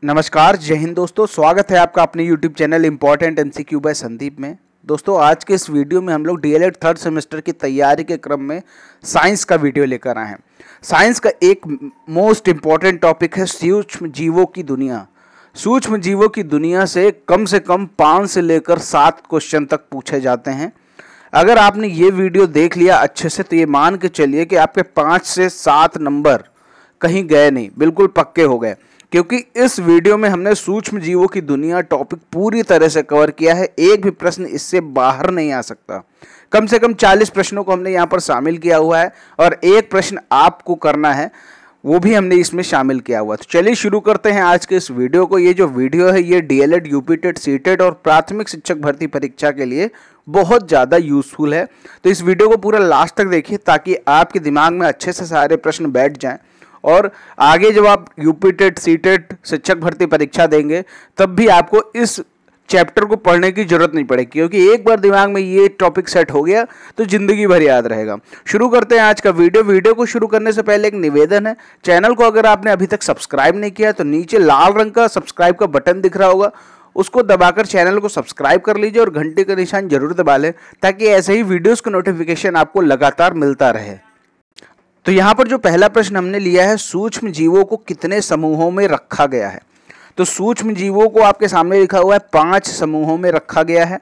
नमस्कार, जय हिंद दोस्तों। स्वागत है आपका अपने YouTube channel important MCQ by Sandeep में। दोस्तों, आज के इस वीडियो में हम लोग DLED थर्ड सेमेस्टर की तैयारी के क्रम में साइंस का वीडियो लेकर आए हैं। साइंस का एक मोस्ट इम्पॉर्टेंट टॉपिक है सूक्ष्म जीवों की दुनिया। सूक्ष्म जीवों की दुनिया से कम 5 से लेकर 7 क्वेश्चन तक पूछे जाते हैं। अगर आपने ये वीडियो देख लिया अच्छे से तो ये मान के चलिए कि आपके 5 से 7 नंबर कहीं गए नहीं, बिल्कुल पक्के हो गए, क्योंकि इस वीडियो में हमने सूक्ष्म जीवों की दुनिया टॉपिक पूरी तरह से कवर किया है। एक भी प्रश्न इससे बाहर नहीं आ सकता। कम से कम 40 प्रश्नों को हमने यहाँ पर शामिल किया हुआ है और एक प्रश्न आपको करना है, वो भी हमने इसमें शामिल किया हुआ है। तो चलिए शुरू करते हैं आज के इस वीडियो को। ये जो वीडियो है ये DLED, UP टेट, CTET और प्राथमिक शिक्षक भर्ती परीक्षा के लिए बहुत ज़्यादा यूजफुल है। तो इस वीडियो को पूरा लास्ट तक देखिए ताकि आपके दिमाग में अच्छे से सारे प्रश्न बैठ जाएं और आगे जब आप UP टेट, CTET शिक्षक भर्ती परीक्षा देंगे तब भी आपको इस चैप्टर को पढ़ने की जरूरत नहीं पड़ेगी, क्योंकि एक बार दिमाग में ये टॉपिक सेट हो गया तो जिंदगी भर याद रहेगा। शुरू करते हैं आज का वीडियो को शुरू करने से पहले एक निवेदन है, चैनल को अगर आपने अभी तक सब्सक्राइब नहीं किया तो नीचे लाल रंग का सब्सक्राइब का बटन दिख रहा होगा, उसको दबाकर चैनल को सब्सक्राइब कर लीजिए और घंटे का निशान जरूर दबा लें ताकि ऐसे ही वीडियोस का नोटिफिकेशन आपको लगातार मिलता रहे। तो यहाँ पर जो पहला प्रश्न हमने लिया है, सूक्ष्म जीवों को कितने समूहों में रखा गया है। तो सूक्ष्म जीवों को आपके सामने लिखा हुआ है 5 समूहों में रखा गया है।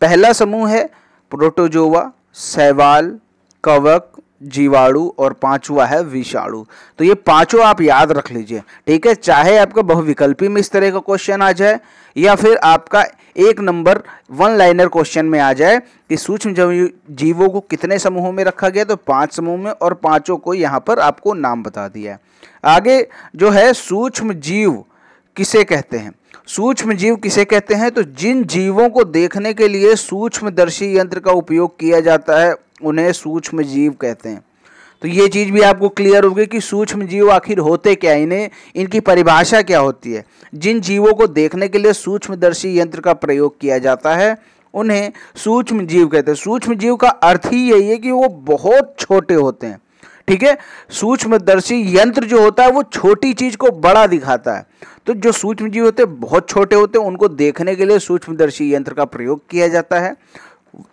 पहला समूह है प्रोटोजोआ, शैवाल, कवक, जीवाणु और 5वां है विषाणु। तो ये पांचों आप याद रख लीजिए, ठीक है। चाहे आपका बहुविकल्पी में इस तरह का क्वेश्चन आ जाए या फिर आपका एक नंबर 1 लाइनर क्वेश्चन में आ जाए कि सूक्ष्म जीवों को कितने समूहों में रखा गया, तो 5 समूह में, और पांचों को यहाँ पर आपको नाम बता दिया है। आगे जो है सूक्ष्म जीव किसे कहते हैं। सूक्ष्म जीव किसे कहते हैं, तो जिन जीवों को देखने के लिए सूक्ष्मदर्शी यंत्र का उपयोग किया जाता है उन्हें सूक्ष्म जीव कहते हैं। तो ये चीज़ भी आपको क्लियर होगी कि सूक्ष्म जीव आखिर होते क्या, इनकी परिभाषा क्या होती है। जिन जीवों को देखने के लिए सूक्ष्मदर्शी यंत्र का प्रयोग किया जाता है उन्हें सूक्ष्म जीव कहते हैं। सूक्ष्म जीव का अर्थ ही यही है कि वो बहुत छोटे होते हैं, ठीक है। सूक्ष्मदर्शी यंत्र जो होता है वो छोटी चीज को बड़ा दिखाता है। तो जो सूक्ष्म जीव होते हैं बहुत छोटे होते हैं, उनको देखने के लिए सूक्ष्मदर्शी यंत्र का प्रयोग किया जाता है।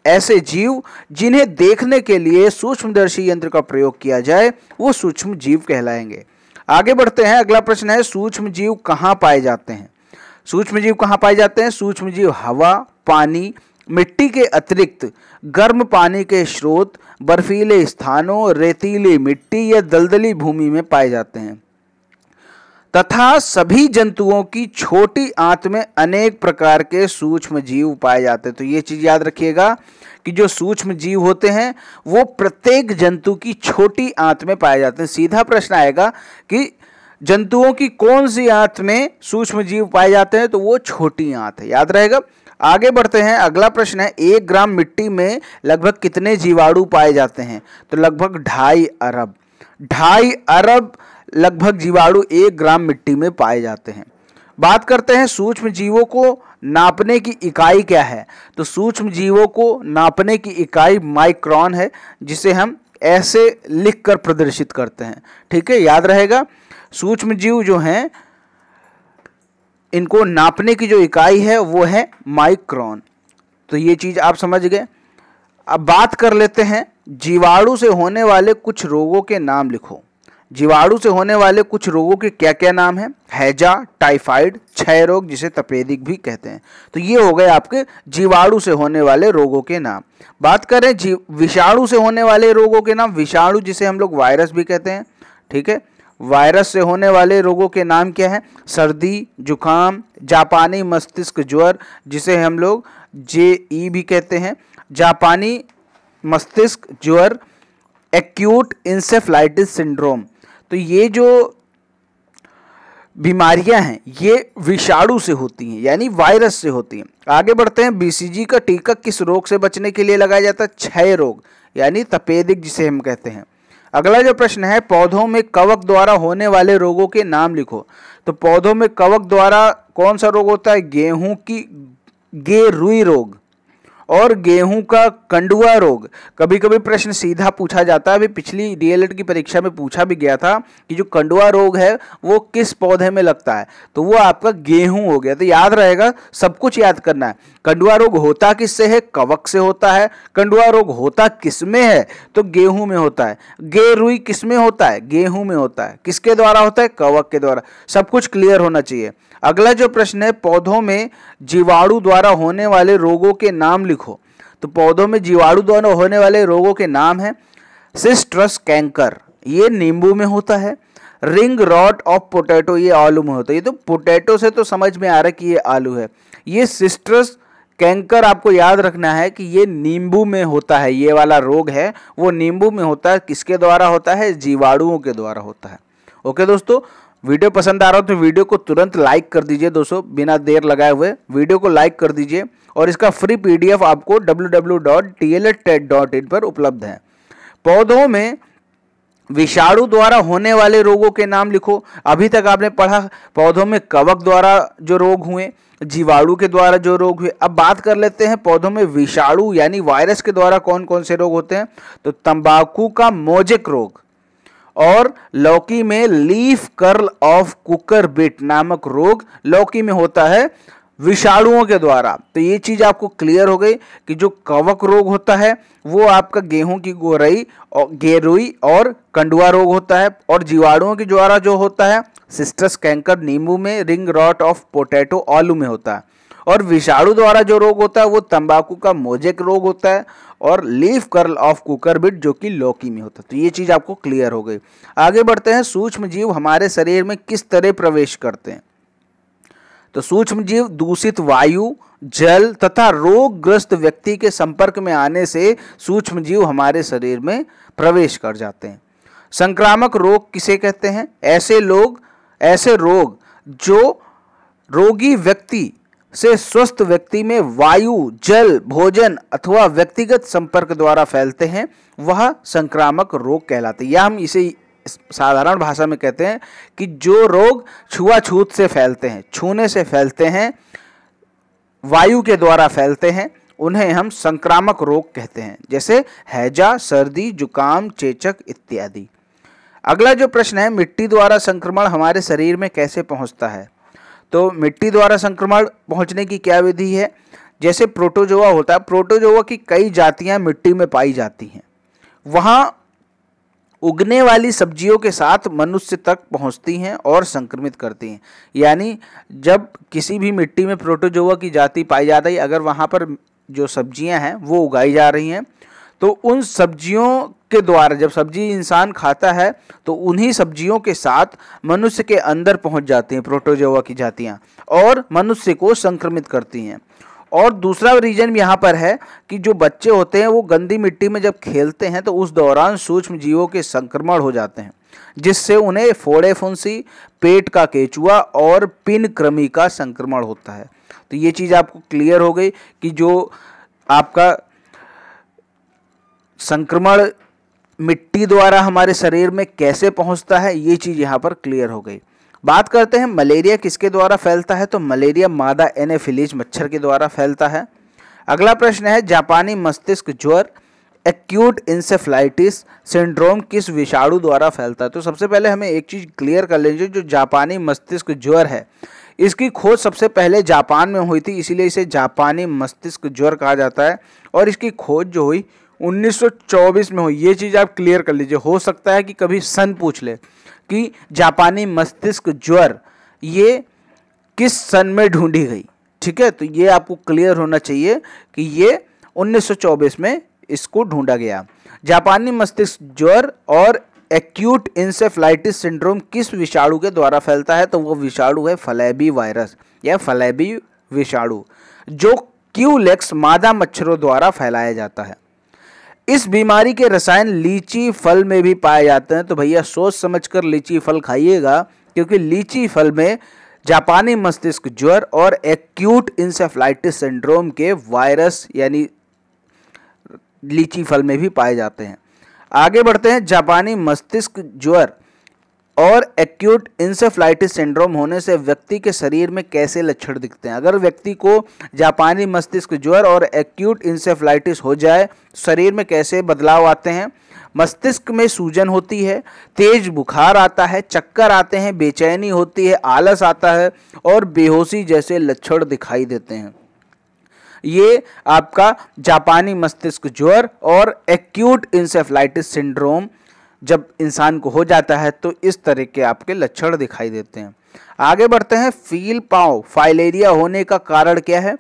ऐसे जीव जिन्हें देखने के लिए सूक्ष्मदर्शी यंत्र का प्रयोग किया जाए वो सूक्ष्म जीव कहलाएंगे। आगे बढ़ते हैं, अगला प्रश्न है सूक्ष्म जीव कहाँ पाए जाते हैं। सूक्ष्म जीव कहाँ पाए जाते हैं। सूक्ष्म जीव हवा, पानी, मिट्टी के अतिरिक्त गर्म पानी के स्रोत, बर्फीले स्थानों, रेतीली मिट्टी या दलदली भूमि में पाए जाते हैं तथा सभी जंतुओं की छोटी आंत में अनेक प्रकार के सूक्ष्म जीव पाए जाते हैं। तो ये चीज याद रखिएगा कि जो सूक्ष्म जीव होते हैं वो प्रत्येक जंतु की छोटी आंत में पाए जाते हैं। सीधा प्रश्न आएगा कि जंतुओं की कौन सी आंत में सूक्ष्म जीव पाए जाते हैं, तो वो छोटी आंत है, याद रहेगा। आगे बढ़ते हैं, अगला प्रश्न है 1 ग्राम मिट्टी में लगभग कितने जीवाणु पाए जाते हैं। तो लगभग 2.5 अरब लगभग जीवाणु 1 ग्राम मिट्टी में पाए जाते हैं। बात करते हैं सूक्ष्म जीवों को नापने की इकाई क्या है। तो सूक्ष्म जीवों को नापने की इकाई माइक्रोन है, जिसे हम ऐसे लिखकर प्रदर्शित करते हैं, ठीक है, याद रहेगा। सूक्ष्म जीव जो हैं इनको नापने की जो इकाई है वो है माइक्रोन। तो ये चीज आप समझ गए। अब बात कर लेते हैं जीवाणु से होने वाले कुछ रोगों के नाम लिखो। जीवाणु से होने वाले कुछ रोगों के क्या क्या नाम हैं। हैजा, टाइफाइड, क्षय रोग जिसे तपेदिक भी कहते हैं। तो ये हो गए आपके जीवाणु से होने वाले रोगों के नाम। बात करें विषाणु से होने वाले रोगों के नाम। विषाणु जिसे हम लोग वायरस भी कहते हैं, ठीक है। वायरस से होने वाले रोगों के नाम क्या है। सर्दी, जुकाम, जापानी मस्तिष्क ज्वर जिसे हम लोग JE भी कहते हैं, जापानी मस्तिष्क ज्वर, एक्यूट इंसेफ्लाइटिस सिंड्रोम। तो ये जो बीमारियां हैं ये विषाणु से होती हैं, यानी वायरस से होती हैं। आगे बढ़ते हैं, BCG का टीका किस रोग से बचने के लिए लगाया जाता है। क्षय रोग यानी तपेदिक जिसे हम कहते हैं। अगला जो प्रश्न है, पौधों में कवक द्वारा होने वाले रोगों के नाम लिखो। तो पौधों में कवक द्वारा कौन सा रोग होता है। गेहूं की गेरुई रोग और गेहूं का कंडुआ रोग। कभी कभी प्रश्न सीधा पूछा जाता है, अभी पिछली डीएलएड की परीक्षा में पूछा भी गया था कि जो कंडुआ रोग है वो किस पौधे में लगता है, तो वो आपका गेहूं हो गया। तो याद रहेगा, सब कुछ याद करना है। कंडुआ रोग होता किससे है? कवक से होता है। कंडुआ रोग होता किसमें है? तो गेहूं में होता है। गेरुई किसमें होता है? गेहूं में होता है। किसके द्वारा होता है? कवक के द्वारा। सब कुछ क्लियर होना चाहिए। अगला जो प्रश्न है, पौधों में जीवाणु द्वारा होने वाले रोगों के नाम लिखो। तो पौधों में जीवाणु द्वारा होने वाले रोगों के नाम है सिस्ट्रस कैंकर, ये नींबू में होता है। रिंग रॉट ऑफ पोटैटो, ये आलू में होता है। ये तो पोटैटो से तो समझ में आ रहा है कि ये आलू है। ये सिस्ट्रस कैंकर आपको याद रखना है कि ये नींबू में होता है। ये वाला रोग है वो नींबू में होता है। किसके द्वारा होता है? जीवाणुओं के द्वारा होता है। ओके दोस्तों, वीडियो पसंद आ रहा हो तो वीडियो को तुरंत लाइक कर दीजिए दोस्तों, बिना देर लगाए हुए वीडियो को लाइक कर दीजिए। और इसका फ्री पीडीएफ आपको www.dled.tet पर उपलब्ध है। पौधों में विषाणु द्वारा होने वाले रोगों के नाम लिखो। अभी तक आपने पढ़ा पौधों में कवक द्वारा जो रोग हुए, जीवाणु के द्वारा जो रोग हुए। अब बात कर लेते हैं पौधों में विषाणु यानी वायरस के द्वारा कौन कौन से रोग होते हैं। तो तंबाकू का मोजेक रोग और लौकी में leaf curl of cooker bit नामक रोग लौकी में होता है विषाणुओं के द्वारा। तो ये चीज आपको क्लियर हो गई कि जो कवक रोग होता है वो आपका गेहूं की गोरई और गेरुई और कंडुआ रोग होता है। और जीवाणुओं के द्वारा जो होता है सिस्टस कैंकर नींबू में, रिंग रॉट ऑफ पोटैटो आलू में होता है। और विषाणु द्वारा जो रोग होता है वो तंबाकू का मोजेक रोग होता है और लीफ कर्ल ऑफ कुकरबिट जो कि लौकी में होता है। तो ये चीज आपको क्लियर हो गई। आगे बढ़ते हैं, सूक्ष्म जीव हमारे शरीर में किस तरह प्रवेश करते हैं। तो सूक्ष्म जीव दूषित वायु, जल तथा रोगग्रस्त व्यक्ति के संपर्क में आने से सूक्ष्म जीव हमारे शरीर में प्रवेश कर जाते हैं। संक्रामक रोग किसे कहते हैं? ऐसे रोग जो रोगी व्यक्ति से स्वस्थ व्यक्ति में वायु, जल, भोजन अथवा व्यक्तिगत संपर्क द्वारा फैलते हैं, वह संक्रामक रोग कहलाते हैं। या हम इसे साधारण भाषा में कहते हैं कि जो रोग छुआछूत से फैलते हैं, छूने से फैलते हैं, वायु के द्वारा फैलते हैं, उन्हें हम संक्रामक रोग कहते हैं। जैसे हैजा, सर्दी, जुकाम, चेचक इत्यादि। अगला जो प्रश्न है, मिट्टी द्वारा संक्रमण हमारे शरीर में कैसे पहुंचता है। तो मिट्टी द्वारा संक्रमण पहुंचने की क्या विधि है। जैसे प्रोटोजोआ होता है, प्रोटोजोआ की कई जातियां मिट्टी में पाई जाती हैं, वहां उगने वाली सब्जियों के साथ मनुष्य तक पहुंचती हैं और संक्रमित करती हैं। यानी जब किसी भी मिट्टी में प्रोटोजोआ की जाति पाई जा रही है, अगर वहां पर जो सब्जियां हैं वो उगाई जा रही हैं, तो उन सब्जियों के द्वारा जब सब्जी इंसान खाता है तो उन्हीं सब्जियों के साथ मनुष्य के अंदर पहुंच जाती हैं प्रोटोजोआ की जातियां और मनुष्य को संक्रमित करती हैं। और दूसरा रीजन यहाँ पर है कि जो बच्चे होते हैं वो गंदी मिट्टी में जब खेलते हैं तो उस दौरान सूक्ष्म जीवों के संक्रमण हो जाते हैं, जिससे उन्हें फोड़े फुंसी, पेट का केचुआ और पिन कृमि का संक्रमण होता है। तो ये चीज़ आपको क्लियर हो गई कि जो आपका संक्रमण मिट्टी द्वारा हमारे शरीर में कैसे पहुंचता है, ये चीज़ यहाँ पर क्लियर हो गई। बात करते हैं मलेरिया किसके द्वारा फैलता है। तो मलेरिया मादा एनोफिलीज मच्छर के द्वारा फैलता है। अगला प्रश्न है, जापानी मस्तिष्क ज्वर एक्यूट इंसेफ्लाइटिस सिंड्रोम किस विषाणु द्वारा फैलता है। तो सबसे पहले हमें एक चीज़ क्लियर कर लीजिए, जो जापानी मस्तिष्क ज्वर है इसकी खोज सबसे पहले जापान में हुई थी, इसीलिए इसे जापानी मस्तिष्क ज्वर कहा जाता है। और इसकी खोज जो हुई 1924 में हुई। ये चीज़ आप क्लियर कर लीजिए, हो सकता है कि कभी सन पूछ ले कि जापानी मस्तिष्क ज्वर ये किस सन में ढूंढी गई। ठीक है, तो ये आपको क्लियर होना चाहिए कि ये 1924 में इसको ढूंढा गया। जापानी मस्तिष्क ज्वर और एक्यूट इंसेफ्लाइटिस सिंड्रोम किस विषाणु के द्वारा फैलता है। तो वो विषाणु है फलेबी वायरस या फलेबी विषाणु, जो क्यूलेक्स मादा मच्छरों द्वारा फैलाया जाता है। इस बीमारी के रसायन लीची फल में भी पाए जाते हैं। तो भैया सोच समझकर लीची फल खाइएगा, क्योंकि लीची फल में जापानी मस्तिष्क ज्वर और एक्यूट इंसेफ्लाइटिस सिंड्रोम के वायरस यानी लीची फल में भी पाए जाते हैं। आगे बढ़ते हैं, जापानी मस्तिष्क ज्वर और एक्यूट इंसेफ्लाइटिस सिंड्रोम होने से व्यक्ति के शरीर में कैसे लक्षण दिखते हैं। अगर व्यक्ति को जापानी मस्तिष्क ज्वर और एक्यूट इंसेफ्लाइटिस हो जाए तो शरीर में कैसे बदलाव आते हैं। मस्तिष्क में सूजन होती है, तेज बुखार आता है, चक्कर आते हैं, बेचैनी होती है, आलस आता है और बेहोशी जैसे लक्षण दिखाई देते हैं। ये आपका जापानी मस्तिष्क ज्वर और एक्यूट इंसेफ्लाइटिस सिंड्रोम जब इंसान को हो जाता है तो इस तरह के आपके लक्षण दिखाई देते हैं। आगे बढ़ते हैं। फील पाँव फाइलेरिया होने का कारण क्या है।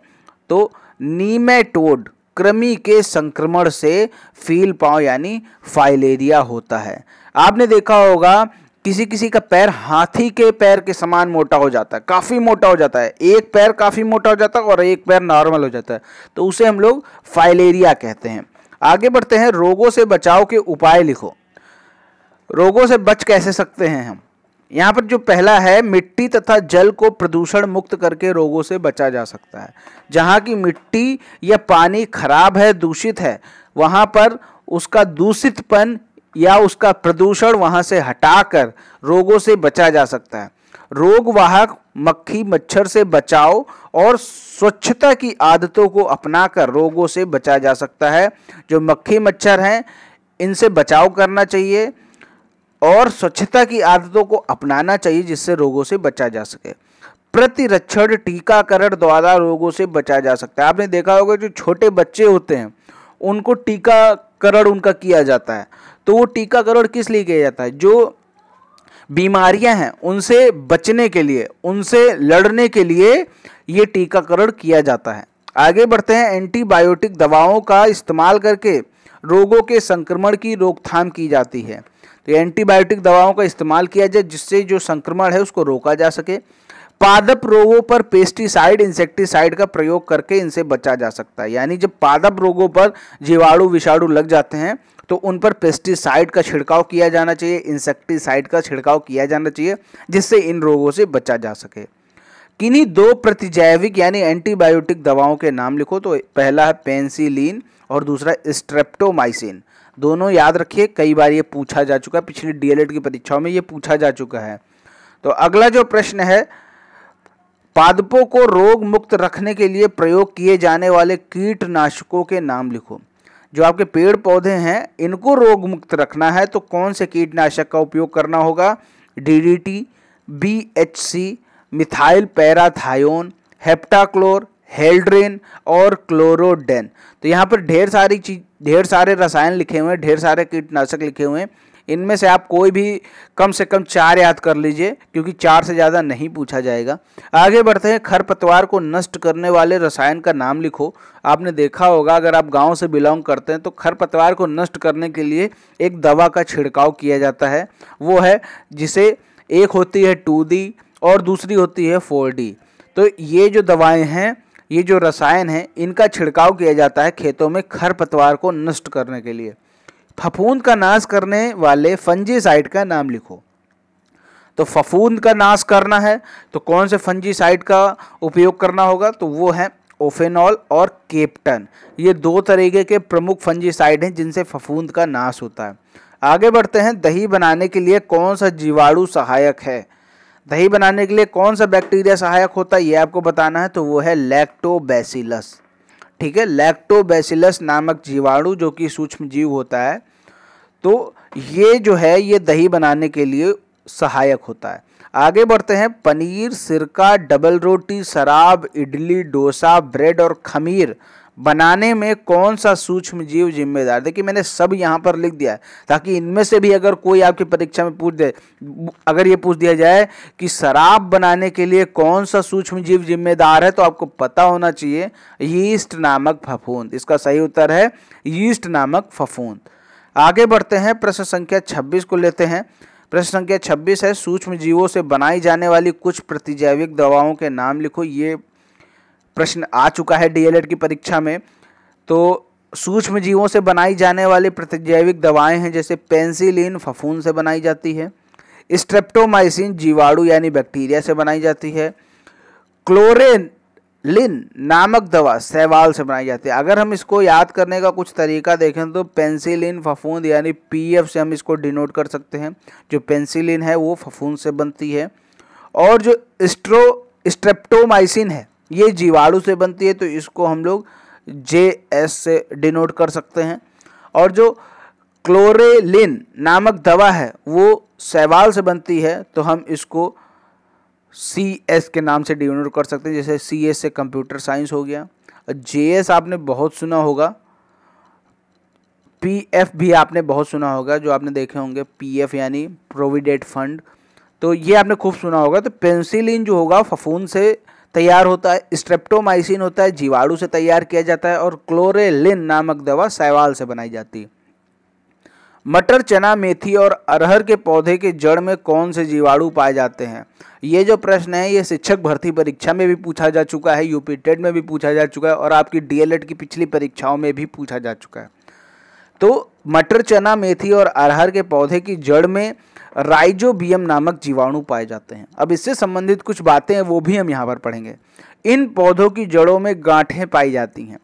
तो नीमेटोड कृमि के संक्रमण से फील पाँव यानी फाइलेरिया होता है। आपने देखा होगा किसी किसी का पैर हाथी के पैर के समान मोटा हो जाता है, काफ़ी मोटा हो जाता है, एक पैर काफ़ी मोटा हो जाता है और एक पैर नॉर्मल हो जाता है, तो उसे हम लोग फाइलेरिया कहते हैं। आगे बढ़ते हैं। रोगों से बचाव के उपाय लिखो। रोगों से बच कैसे सकते हैं हम। यहाँ पर जो पहला है, मिट्टी तथा जल को प्रदूषण मुक्त करके रोगों से बचा जा सकता है। जहाँ की मिट्टी या पानी खराब है, दूषित है, वहाँ पर उसका दूषितपन या उसका प्रदूषण वहाँ से हटाकर रोगों से बचा जा सकता है। रोगवाहक मक्खी मच्छर से बचाव और स्वच्छता की आदतों को अपनाकर रोगों से बचा जा सकता है। जो मक्खी मच्छर हैं इनसे बचाव करना चाहिए और स्वच्छता की आदतों को अपनाना चाहिए जिससे रोगों से बचा जा सके। प्रतिरक्षण टीकाकरण द्वारा रोगों से बचा जा सकता है। आपने देखा होगा जो छोटे बच्चे होते हैं उनको टीकाकरण उनका किया जाता है। तो वो टीकाकरण किस लिए किया जाता है, जो बीमारियां हैं उनसे बचने के लिए, उनसे लड़ने के लिए ये टीकाकरण किया जाता है। आगे बढ़ते हैं। एंटीबायोटिक दवाओं का इस्तेमाल करके रोगों के संक्रमण की रोकथाम की जाती है। तो एंटीबायोटिक दवाओं का इस्तेमाल किया जाए जिससे जो संक्रमण है उसको रोका जा सके। पादप रोगों पर पेस्टिसाइड इंसेक्टिसाइड का प्रयोग करके इनसे बचा जा सकता है। यानी जब पादप रोगों पर जीवाणु विषाणु लग जाते हैं तो उन पर पेस्टिसाइड का छिड़काव किया जाना चाहिए, इंसेक्टिसाइड का छिड़काव किया जाना चाहिए जिससे इन रोगों से बचा जा सके। किन्हीं दो प्रतिजैविक यानी एंटीबायोटिक दवाओं के नाम लिखो। तो पहला है पेनिसिलिन और दूसरा स्ट्रेप्टोमाइसिन। दोनों याद रखिए, कई बार ये पूछा जा चुका है, पिछली डीएलएड की परीक्षाओं में ये पूछा जा चुका है। तो अगला जो प्रश्न है, पादपों को रोग मुक्त रखने के लिए प्रयोग किए जाने वाले कीटनाशकों के नाम लिखो। जो आपके पेड़ पौधे हैं इनको रोग मुक्त रखना है तो कौन से कीटनाशक का उपयोग करना होगा। डीडीटी, बीएचसी, मिथाइल पैराथायोन, हेप्टाक्लोर, हेल्ड्रेन और क्लोरोडेन। तो यहाँ पर ढेर सारे रसायन लिखे हुए हैं, ढेर सारे कीटनाशक लिखे हुए हैं। इनमें से आप कोई भी कम से कम 4 याद कर लीजिए क्योंकि 4 से ज़्यादा नहीं पूछा जाएगा। आगे बढ़ते हैं। खरपतवार को नष्ट करने वाले रसायन का नाम लिखो। आपने देखा होगा अगर आप गांव से बिलोंग करते हैं तो खरपतवार को नष्ट करने के लिए एक दवा का छिड़काव किया जाता है। वो है जिसे एक होती है 2D और दूसरी होती है 4D। तो ये जो दवाएँ हैं, ये जो रसायन हैं, इनका छिड़काव किया जाता है खेतों में खरपतवार को नष्ट करने के लिए। फफूंद का नाश करने वाले फंजीसाइड का नाम लिखो। तो फफूंद का नाश करना है तो कौन से फंजीसाइड का उपयोग करना होगा, तो वो है ओफेनॉल और केप्टन। ये 2 तरीके के प्रमुख फंजीसाइड हैं जिनसे फफूंद का नाश होता है। आगे बढ़ते हैं। दही बनाने के लिए कौन सा जीवाणु सहायक है। दही बनाने के लिए कौन सा बैक्टीरिया सहायक होता है ये आपको बताना है। तो वो है लैक्टोबैसिलस। ठीक है, लैक्टोबैसिलस नामक जीवाणु जो कि सूक्ष्म जीव होता है, तो ये जो है ये दही बनाने के लिए सहायक होता है। आगे बढ़ते हैं। पनीर, सिरका, डबल रोटी, शराब, इडली, डोसा, ब्रेड और खमीर बनाने में कौन सा सूक्ष्म जीव जिम्मेदार। देखिए मैंने सब यहाँ पर लिख दिया है ताकि इनमें से भी अगर कोई आपकी परीक्षा में पूछ दे, अगर ये पूछ दिया जाए कि शराब बनाने के लिए कौन सा सूक्ष्म जीव जिम्मेदार है तो आपको पता होना चाहिए यीस्ट नामक फफूंद। इसका सही उत्तर है यीस्ट नामक फफूंद। आगे बढ़ते हैं। प्रश्न संख्या 26 को लेते हैं। प्रश्न संख्या 26 है। सूक्ष्म जीवों से बनाई जाने वाली कुछ प्रतिजैविक दवाओं के नाम लिखो। ये प्रश्न आ चुका है डीएलएड की परीक्षा में। तो सूक्ष्म जीवों से बनाई जाने वाली प्रतिजैविक दवाएं हैं जैसे पेनिसिलिन फफूंद से बनाई जाती है, स्ट्रेप्टोमाइसिन जीवाणु यानी बैक्टीरिया से बनाई जाती है, लिन नामक दवा शैवाल से बनाई जाती है। अगर हम इसको याद करने का कुछ तरीका देखें तो पेंसिलिन फफूंद यानी पीएफ से हम इसको डिनोट कर सकते हैं। जो पेंसिलिन है वो फफूंद से बनती है, और जो स्ट्रेप्टोमाइसिन है ये जीवाणु से बनती है, तो इसको हम लोग जेएस से डिनोट कर सकते हैं। और जो क्लोरेलिन नामक दवा है वो शैवाल से बनती है, तो हम इसको CS के नाम से डिनोट कर सकते हैं। जैसे CS से कंप्यूटर साइंस हो गया। JS आपने बहुत सुना होगा, PF भी आपने बहुत सुना होगा, जो आपने देखे होंगे PF यानी प्रोविडेंट फंड, तो ये आपने खूब सुना होगा। तो पेंसिलिन जो होगा फफूंद से तैयार होता है, स्ट्रेप्टोमाइसिन होता है जीवाणु से तैयार किया जाता है, और क्लोरेलिन नामक दवा शैवाल से बनाई जाती है। मटर, चना, मेथी और अरहर के पौधे के जड़ में कौन से जीवाणु पाए जाते हैं? ये जो प्रश्न है ये शिक्षक भर्ती परीक्षा में भी पूछा जा चुका है, यूपी टेट में भी पूछा जा चुका है, और आपकी DLED की पिछली परीक्षाओं में भी पूछा जा चुका है। तो मटर, चना, मेथी और अरहर के पौधे की जड़ में राइजोबियम नामक जीवाणु पाए जाते हैं। अब इससे संबंधित कुछ बातें हैं वो भी हम यहाँ पर पढ़ेंगे। इन पौधों की जड़ों में गांठें पाई जाती हैं,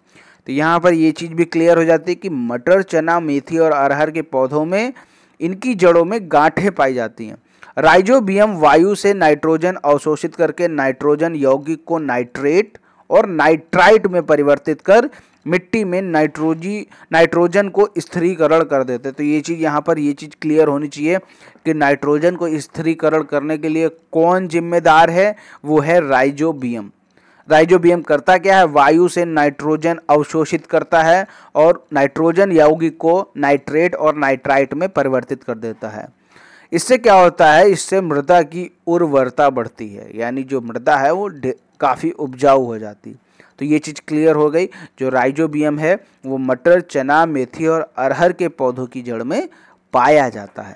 तो यहाँ पर ये चीज़ भी क्लियर हो जाती है कि मटर, चना, मेथी और अरहर के पौधों में इनकी जड़ों में गांठें पाई जाती हैं। राइजोबियम वायु से नाइट्रोजन अवशोषित करके नाइट्रोजन यौगिक को नाइट्रेट और नाइट्राइट में परिवर्तित कर मिट्टी में नाइट्रोजन को स्थिरीकरण कर देते। तो ये चीज़ यहाँ पर ये चीज़ क्लियर होनी चाहिए कि नाइट्रोजन को स्थिरीकरण करने के लिए कौन जिम्मेदार है, वो है राइजोबियम। राइजोबियम करता क्या है? वायु से नाइट्रोजन अवशोषित करता है और नाइट्रोजन यौगिक को नाइट्रेट और नाइट्राइट में परिवर्तित कर देता है। इससे क्या होता है? इससे मृदा की उर्वरता बढ़ती है, यानी जो मृदा है वो काफ़ी उपजाऊ हो जाती है। तो ये चीज़ क्लियर हो गई। जो राइजोबियम है वो मटर, चना, मेथी और अरहर के पौधों की जड़ में पाया जाता है।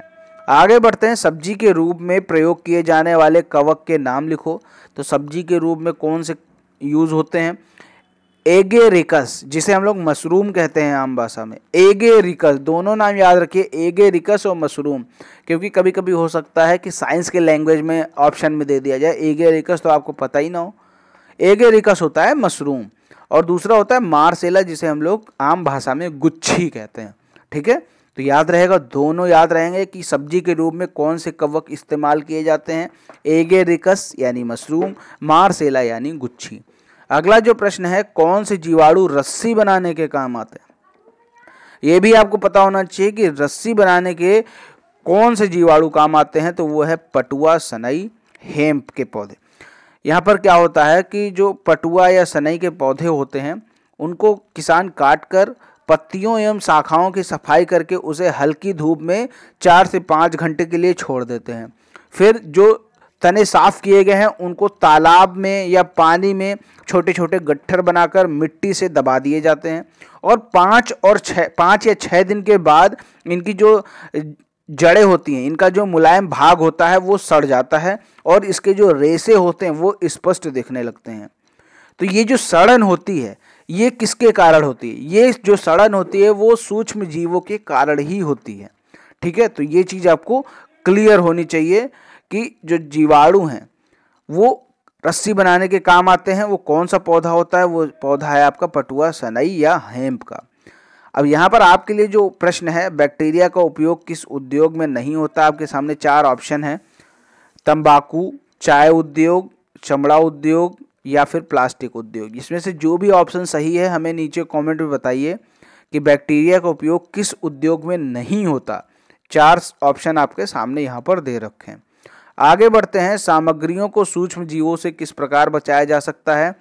आगे बढ़ते हैं। सब्जी के रूप में प्रयोग किए जाने वाले कवक के नाम लिखो। तो सब्जी के रूप में कौन से यूज़ होते हैं? एगेरिकस, जिसे हम लोग मशरूम कहते हैं आम भाषा में। एगेरिकस, दोनों नाम याद रखिए, एगेरिकस और मशरूम, क्योंकि कभी कभी हो सकता है कि साइंस के लैंग्वेज में ऑप्शन में दे दिया जाए एगेरिकस, तो आपको पता ही ना हो। एगेरिकस होता है मशरूम, और दूसरा होता है मार्सेला, जिसे हम लोग आम भाषा में गुच्छी कहते हैं। ठीक है, तो याद रहेगा, दोनों याद रहेंगे कि सब्जी के रूप में कौन से कवक इस्तेमाल किए जाते हैं। एगेरिकस यानी मशरूम, मार्सेला यानी गुच्छी। अगला जो प्रश्न है, कौन से जीवाणु रस्सी बनाने के काम आते हैं? ये भी आपको पता होना चाहिए कि रस्सी बनाने के कौन से जीवाणु काम आते हैं, तो वो है पटुआ, सनई, हेम्प के पौधे। यहाँ पर क्या होता है कि जो पटुआ या सनई के पौधे होते हैं उनको किसान काट कर पत्तियों एवं शाखाओं की सफाई करके उसे हल्की धूप में 4 से 5 घंटे के लिए छोड़ देते हैं। फिर जो तने साफ किए गए हैं उनको तालाब में या पानी में छोटे छोटे गट्ठर बनाकर मिट्टी से दबा दिए जाते हैं, और 5 या 6 दिन के बाद इनकी जो जड़ें होती हैं, इनका जो मुलायम भाग होता है वो सड़ जाता है, और इसके जो रेशे होते हैं वो स्पष्ट दिखने लगते हैं। तो ये जो सड़न होती है ये किसके कारण होती है? ये जो सड़न होती है वो सूक्ष्म जीवों के कारण ही होती है। ठीक है, तो ये चीज़ आपको क्लियर होनी चाहिए कि जो जीवाणु हैं वो रस्सी बनाने के काम आते हैं। वो कौन सा पौधा होता है? वो पौधा है आपका पटुआ, सनई या हेम्प का। अब यहाँ पर आपके लिए जो प्रश्न है, बैक्टीरिया का उपयोग किस उद्योग में नहीं होता? आपके सामने 4 ऑप्शन हैं, तंबाकू, चाय उद्योग, चमड़ा उद्योग या फिर प्लास्टिक उद्योग। इसमें से जो भी ऑप्शन सही है हमें नीचे कमेंट में बताइए कि बैक्टीरिया का उपयोग किस उद्योग में नहीं होता। 4 ऑप्शन आपके सामने यहाँ पर दे रखे हैं। आगे बढ़ते हैं। सामग्रियों को सूक्ष्म जीवों से किस प्रकार बचाया जा सकता है?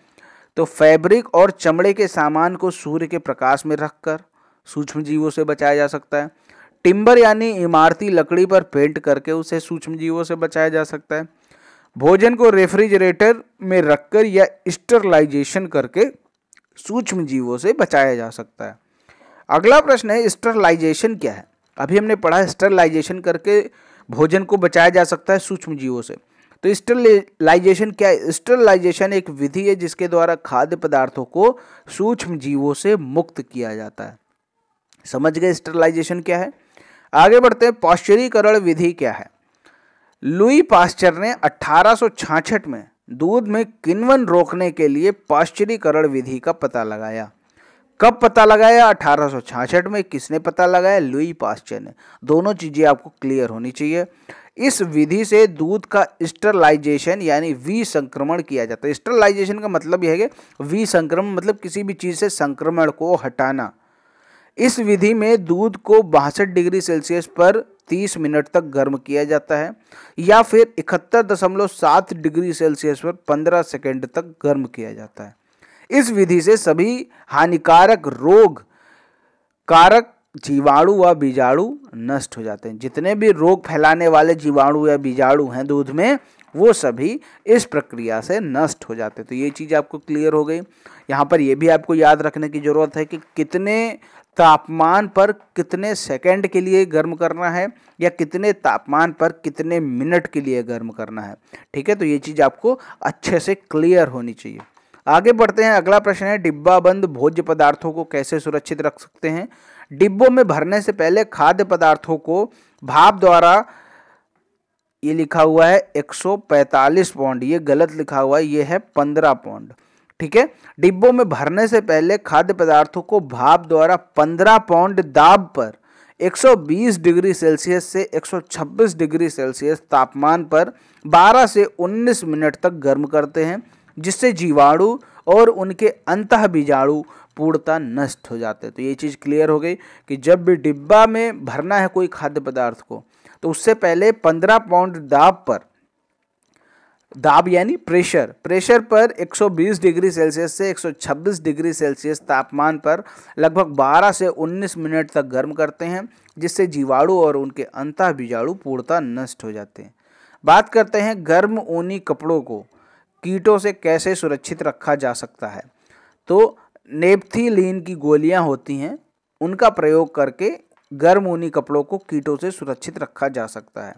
तो फैब्रिक और चमड़े के सामान को सूर्य के प्रकाश में रखकर सूक्ष्म जीवों से बचाया जा सकता है। टिम्बर यानी इमारती लकड़ी पर पेंट करके उसे सूक्ष्म जीवों से बचाया जा सकता है। भोजन को रेफ्रिजरेटर में रखकर या स्टरलाइजेशन करके सूक्ष्म जीवों से बचाया जा सकता है। अगला प्रश्न है, स्टरलाइजेशन क्या है? अभी हमने पढ़ा स्टरलाइजेशन करके भोजन को बचाया जा सकता है सूक्ष्म जीवों से। तो स्टरलाइजेशन क्या है? स्टरलाइजेशन एक विधि है जिसके द्वारा खाद्य पदार्थों को सूक्ष्म जीवों से मुक्त किया जाता है। समझ गए स्टरलाइजेशन क्या है? आगे बढ़ते हैं। पाश्चरीकरण विधि क्या है? लुई पाश्चर ने 1866 में दूध में किण्वन रोकने के लिए पाश्चुरीकरण विधि का पता लगाया? कब पता लगाया? 1866 में। किसने पता लगाया? लुई पाश्चर ने। दोनों चीजें आपको क्लियर होनी चाहिए। इस विधि से दूध का स्टरलाइजेशन यानी विसंक्रमण किया जाता है। स्टरलाइजेशन का मतलब यह है कि विसंक्रमण मतलब किसी भी चीज से संक्रमण को हटाना। इस विधि में दूध को 62 डिग्री सेल्सियस पर 30 मिनट तक गर्म किया जाता है या फिर 71.7 डिग्री सेल्सियस पर 15 सेकंड तक गर्म किया जाता है। इस विधि से सभी हानिकारक रोग कारक जीवाणु व बीजाणु नष्ट हो जाते हैं। जितने भी रोग फैलाने वाले जीवाणु या बीजाणु हैं दूध में, वो सभी इस प्रक्रिया से नष्ट हो जाते हैं। तो ये चीज़ आपको क्लियर हो गई। यहाँ पर ये भी आपको याद रखने की ज़रूरत है कि कितने तापमान पर कितने सेकंड के लिए गर्म करना है या कितने तापमान पर कितने मिनट के लिए गर्म करना है। ठीक है, तो ये चीज़ आपको अच्छे से क्लियर होनी चाहिए। आगे बढ़ते हैं। अगला प्रश्न है, डिब्बा बंद भोज्य पदार्थों को कैसे सुरक्षित रख सकते हैं? डिब्बों में भरने से पहले खाद्य पदार्थों को भाप द्वारा, ये लिखा हुआ है 145 पाउंड, ये गलत लिखा हुआ है, ये है 15 पाउंड। ठीक है, डिब्बों में भरने से पहले खाद्य पदार्थों को भाप द्वारा 15 पाउंड दाब पर 120 डिग्री सेल्सियस से 126 डिग्री सेल्सियस तापमान पर 12 से 19 मिनट तक गर्म करते हैं, जिससे जीवाणु और उनके अंतः बीजाणु पूर्णतः नष्ट हो जाते हैं। तो ये चीज़ क्लियर हो गई कि जब भी डिब्बा में भरना है कोई खाद्य पदार्थ को, तो उससे पहले 15 पाउंड दाब पर, दाब यानी प्रेशर पर 120 डिग्री सेल्सियस से 126 डिग्री सेल्सियस तापमान पर लगभग 12 से 19 मिनट तक गर्म करते हैं, जिससे जीवाणु और उनके अंतः बीजाणु पूर्णतः नष्ट हो जाते हैं। बात करते हैं गर्म ऊनी कपड़ों को कीटों से कैसे सुरक्षित रखा जा सकता है। तो नेपथीलीन की गोलियां होती हैं, उनका प्रयोग करके गर्म ऊनी कपड़ों को कीटों से सुरक्षित रखा जा सकता है।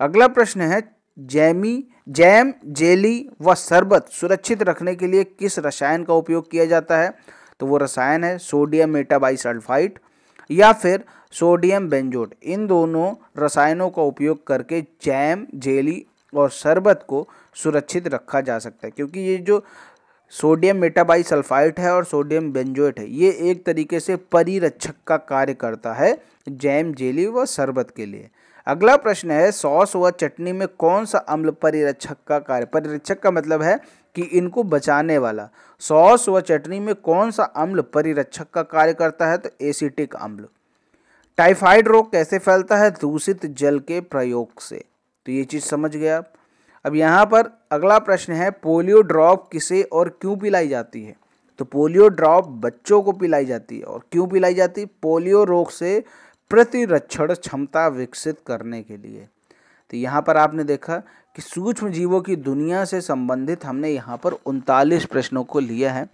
अगला प्रश्न है, जैम, जेली व शरबत सुरक्षित रखने के लिए किस रसायन का उपयोग किया जाता है? तो वो रसायन है सोडियम मेटाबाइसल्फाइड या फिर सोडियम बेंजोएट। इन दोनों रसायनों का उपयोग करके जैम, जेली और शरबत को सुरक्षित रखा जा सकता है, क्योंकि ये जो सोडियम मेटाबाइसल्फाइड है और सोडियम बेंजोएट है, ये एक तरीके से परिरक्षक का कार्य करता है जैम, जेली व शरबत के लिए। अगला प्रश्न है, सॉस व चटनी में कौन सा अम्ल परिरक्षक का कार्य, परिरक्षक का मतलब है कि इनको बचाने वाला, सॉस व चटनी में कौन सा अम्ल परिरक्षक का कार्य करता है? तो एसिटिक अम्ल। टाइफाइड रोग कैसे फैलता है? दूषित जल के प्रयोग से। तो ये चीज़ समझ गए आप। अब यहाँ पर अगला प्रश्न है, पोलियो ड्रॉप किसे और क्यों पिलाई जाती है? तो पोलियो ड्रॉप बच्चों को पिलाई जाती है। और क्यों पिलाई जाती है? पोलियो रोग से प्रतिरक्षण क्षमता विकसित करने के लिए। तो यहाँ पर आपने देखा कि सूक्ष्म जीवों की दुनिया से संबंधित हमने यहाँ पर 39 प्रश्नों को लिया है।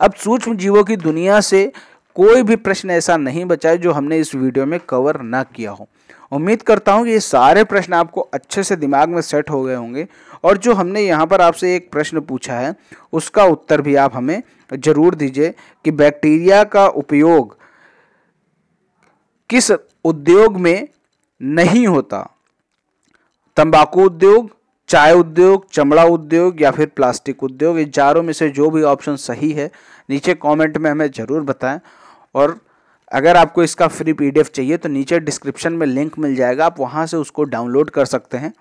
अब सूक्ष्म जीवों की दुनिया से कोई भी प्रश्न ऐसा नहीं बचा है जो हमने इस वीडियो में कवर ना किया हो। उम्मीद करता हूँ कि ये सारे प्रश्न आपको अच्छे से दिमाग में सेट हो गए होंगे और जो हमने यहाँ पर आपसे एक प्रश्न पूछा है उसका उत्तर भी आप हमें ज़रूर दीजिए कि बैक्टीरिया का उपयोग किस उद्योग में नहीं होता? तंबाकू उद्योग, चाय उद्योग, चमड़ा उद्योग या फिर प्लास्टिक उद्योग। इन चारों में से जो भी ऑप्शन सही है नीचे कमेंट में हमें ज़रूर बताएं। और अगर आपको इसका फ्री पीडीएफ चाहिए तो नीचे डिस्क्रिप्शन में लिंक मिल जाएगा, आप वहां से उसको डाउनलोड कर सकते हैं।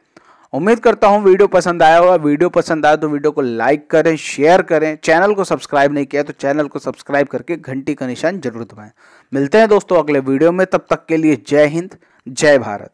उम्मीद करता हूं वीडियो पसंद आया होगा। वीडियो पसंद आया तो वीडियो को लाइक करें, शेयर करें। चैनल को सब्सक्राइब नहीं किया तो चैनल को सब्सक्राइब करके घंटी का निशान जरूर दबाएं। मिलते हैं दोस्तों अगले वीडियो में, तब तक के लिए जय हिंद, जय भारत।